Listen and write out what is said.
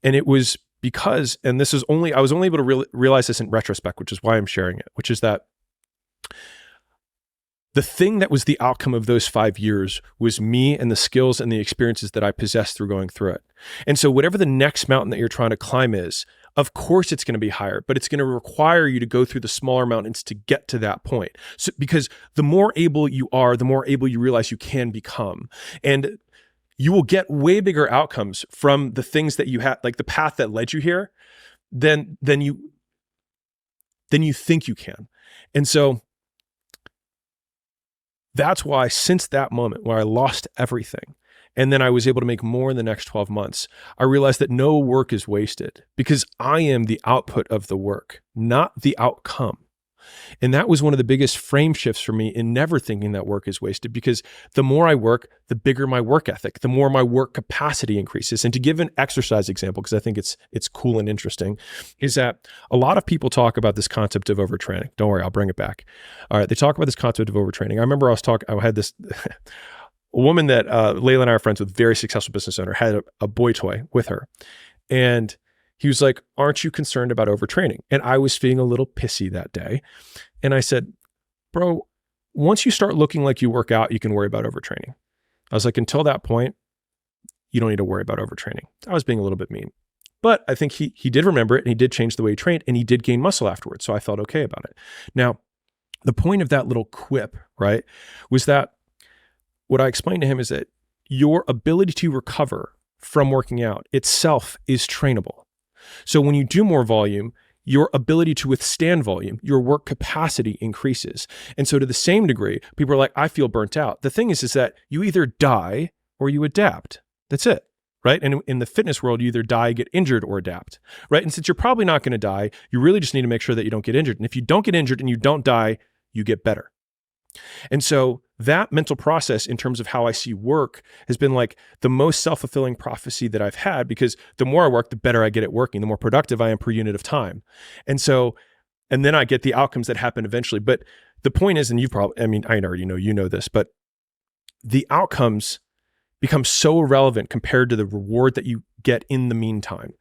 And it was because, and this is only, I was only able to realize this in retrospect, which is why I'm sharing it, which is that the thing that was the outcome of those 5 years was me and the skills and the experiences that I possessed through going through it. And so whatever the next mountain that you're trying to climb is, of course it's going to be higher, but it's going to require you to go through the smaller mountains to get to that point. So, because the more able you are, the more able you realize you can become. And you will get way bigger outcomes from the things that you had, like the path that led you here, than you think you can. And so that's why, since that moment where I lost everything, and then I was able to make more in the next 12 months, I realized that no work is wasted, because I am the output of the work, not the outcome. And that was one of the biggest frame shifts for me in never thinking that work is wasted, because the more I work, the bigger my work ethic, the more my work capacity increases. And to give an exercise example, because I think it's cool and interesting, is that a lot of people talk about this concept of overtraining. Don't worry, I'll bring it back. All right, they talk about this concept of overtraining. I remember I had this a woman that Layla and I are friends with, very successful business owner, had a boy toy with her. And he was like, "Aren't you concerned about overtraining?" And I was feeling a little pissy that day. And I said, "Bro, once you start looking like you work out, you can worry about overtraining." I was like, until that point, you don't need to worry about overtraining. I was being a little bit mean. But I think he did remember it, and he did change the way he trained, and he did gain muscle afterwards. So I felt okay about it. Now, the point of that little quip, right, was that what I explained to him is that your ability to recover from working out itself is trainable. So when you do more volume, your ability to withstand volume, your work capacity increases. And so to the same degree, people are like, "I feel burnt out." The thing is that you either die or you adapt. That's it, right? And in the fitness world, you either die, get injured, or adapt, right? And since you're probably not going to die, you really just need to make sure that you don't get injured. And if you don't get injured and you don't die, you get better. And so that mental process, in terms of how I see work, has been like the most self-fulfilling prophecy that I've had, because the more I work, the better I get at working, the more productive I am per unit of time. And so, and then I get the outcomes that happen eventually. But the point is, and you probably, I mean, I already know, you know this, but the outcomes become so irrelevant compared to the reward that you get in the meantime.